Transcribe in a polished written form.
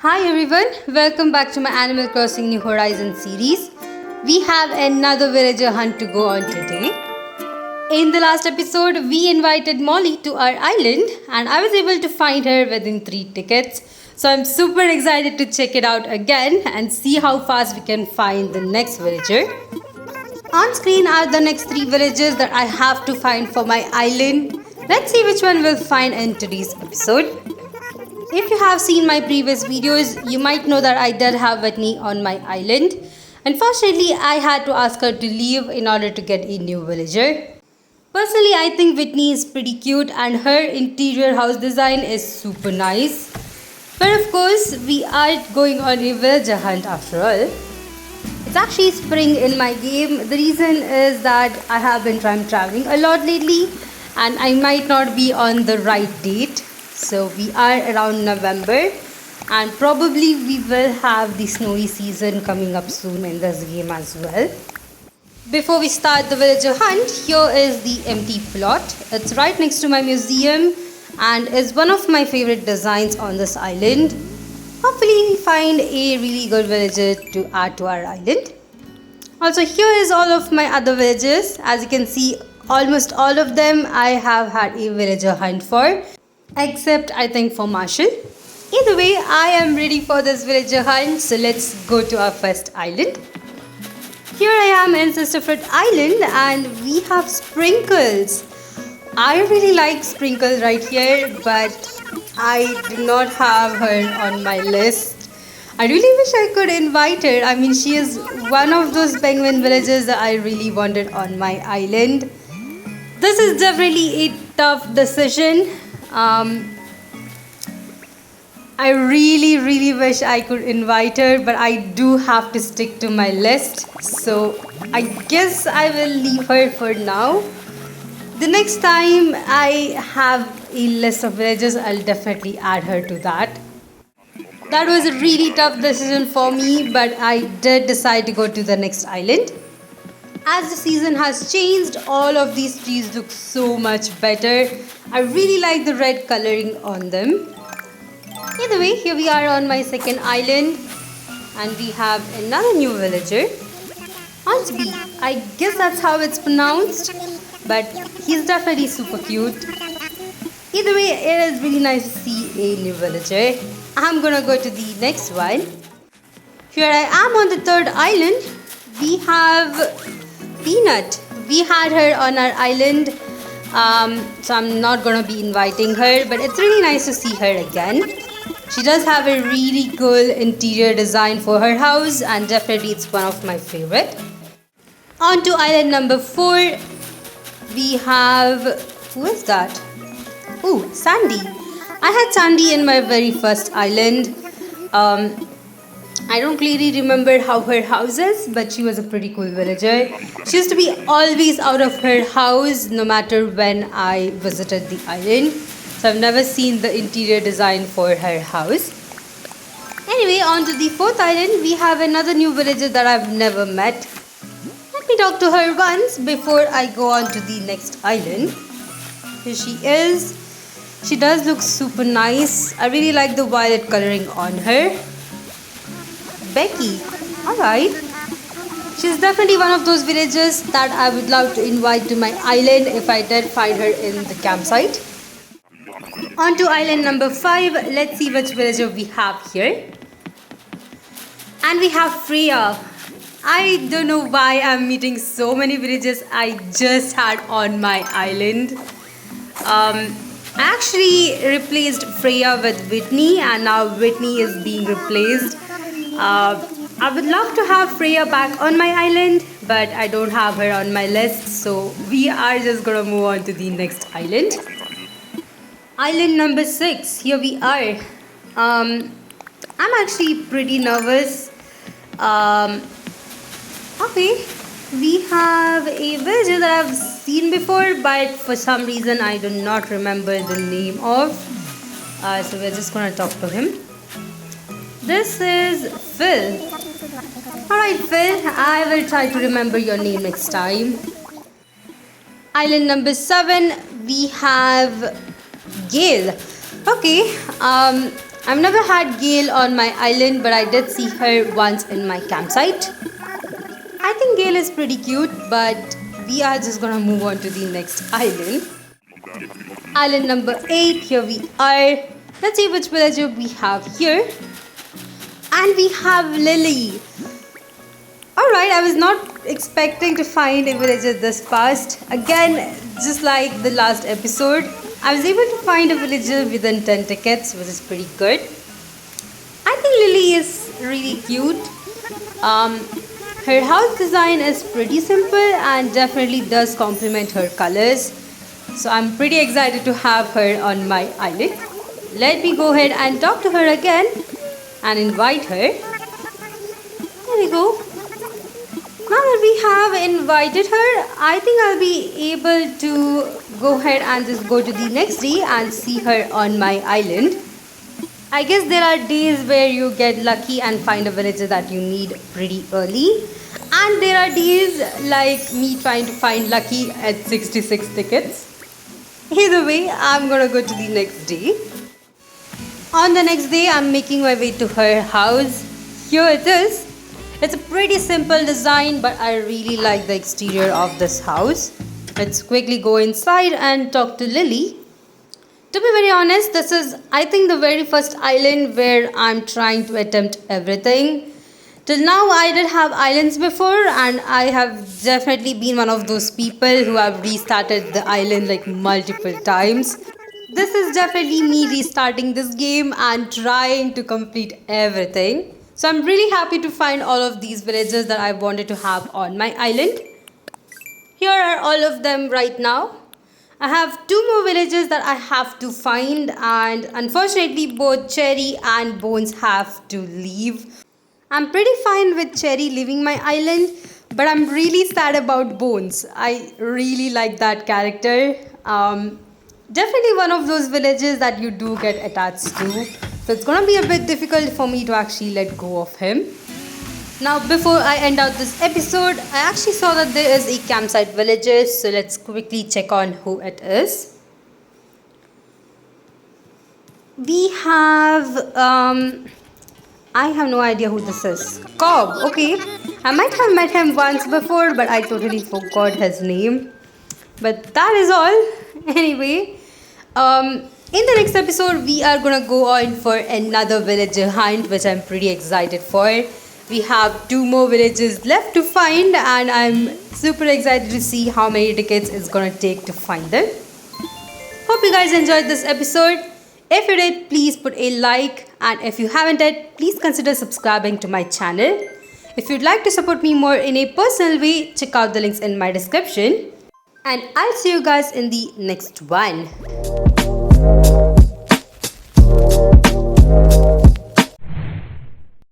Hi everyone, welcome back to my Animal Crossing New Horizons series. We have another villager hunt to go on today. In the last episode, we invited Molly to our island and I was able to find her within 3 tickets. So I'm super excited to check it out again and see how fast we can find the next villager. On screen are the next 3 villagers that I have to find for my island. Let's see which one we'll find in today's episode. If you have seen my previous videos, you might know that I did have Whitney on my island. Unfortunately, I had to ask her to leave in order to get a new villager. Personally, I think Whitney is pretty cute and her interior house design is super nice. But of course, we are going on a villager hunt after all. It's actually spring in my game. The reason is that I have been time traveling a lot lately and I might not be on the right date. So we are around November and probably we will have the snowy season coming up soon in this game as well. Before we start the villager hunt, here is the empty plot. It's right next to my museum and is one of my favorite designs on this island. Hopefully we find a really good villager to add to our island. Also, here is all of my other villagers. As you can see, almost all of them I have had a villager hunt for. Except I think for Marshall. Either way, I am ready for this villager hunt, so let's go to our first island. Here I am in Sisterfruit Island and we have Sprinkles. I really like Sprinkles right here, but I do not have her on my list. I really wish I could invite her. I mean, she is one of those penguin villagers that I really wanted on my island. This is definitely a tough decision. I really wish I could invite her, but I do have to stick to my list, so I guess I will leave her for now. The next time I have a list of villagers, I'll definitely add her to that. That was a really tough decision for me, but I did decide to go to the next island. As the season has changed, all of these trees look so much better. I really like the red coloring on them. Either way, here we are on my second island and we have another new villager. Ansby, I guess that's how it's pronounced, but he's definitely super cute. Either way, it is really nice to see a new villager. I'm gonna go to the next one. Here I am on the third island. We have Peanut. We had her on our island, so I'm not going to be inviting her, but it's really nice to see her again. She does have a really cool interior design for her house and definitely it's one of my favorite. On to island number 4, we have, who is that? Oh, Sandy. I had Sandy in my very first island. I don't clearly remember how her house is, but she was a pretty cool villager. She used to be always out of her house no matter when I visited the island. So I've never seen the interior design for her house. Anyway, on to the 4th island, we have another new villager that I've never met. Let me talk to her once before I go on to the next island. Here she is. She does look super nice. I really like the violet coloring on her. Becky. Alright. She's definitely one of those villagers that I would love to invite to my island if I did find her in the campsite. On to island number 5. Let's see which villager we have here. And we have Freya. I don't know why I'm meeting so many villagers I just had on my island. I actually replaced Freya with Whitney and now Whitney is being replaced. I would love to have Freya back on my island, but I don't have her on my list, so we are just gonna move on to the next island. Island number 6, here we are. I'm actually pretty nervous. Okay, we have a villager that I've seen before, but for some reason I do not remember the name of. So we're just gonna talk to him. This is Phil. Alright Phil, I will try to remember your name next time. Island number 7, we have Gail. Okay, I've never had Gail on my island, but I did see her once in my campsite. I think Gail is pretty cute, but we are just gonna move on to the next island. Island number 8, here we are. Let's see which villager we have here. And we have Lily. Alright, I was not expecting to find a villager this fast. Again, just like the last episode, I was able to find a villager within 10 tickets, which is pretty good. I think Lily is really cute. Her house design is pretty simple and definitely does complement her colors. So I'm pretty excited to have her on my island. Let me go ahead and talk to her again and invite her. There we go. Now that we have invited her, I think I'll be able to go ahead and just go to the next day and see her on my island. I guess there are days where you get lucky and find a villager that you need pretty early. And there are days like me trying to find lucky at 66 tickets. Either way, I'm gonna go to the next day. On the next day, I'm making my way to her house. Here it is. It's a pretty simple design, but I really like the exterior of this house. Let's quickly go inside and talk to Lily. To be very honest, this is, I think, the very first island where I'm trying to attempt everything. Till now, I did have islands before, and I have definitely been one of those people who have restarted the island like multiple times. This is definitely me restarting this game and trying to complete everything. So I'm really happy to find all of these villagers that I wanted to have on my island. Here are all of them right now. I have 2 more villagers that I have to find, and unfortunately both Cherry and Bones have to leave. I'm pretty fine with Cherry leaving my island, but I'm really sad about Bones. I really like that character. Definitely one of those villagers that you do get attached to. So it's gonna be a bit difficult for me to actually let go of him. Now before I end out this episode, I actually saw that there is a campsite villager. So let's quickly check on who it is. We have, I have no idea who this is. Cobb, okay. I might have met him once before, but I totally forgot his name. But that is all. Anyway, in the next episode, we are gonna go on for another villager hunt, which I'm pretty excited for. We have 2 more villages left to find, and I'm super excited to see how many tickets it's gonna take to find them. Hope you guys enjoyed this episode. If you did, please put a like, and if you haven't yet, please consider subscribing to my channel. If you'd like to support me more in a personal way, check out the links in my description. And I'll see you guys in the next one.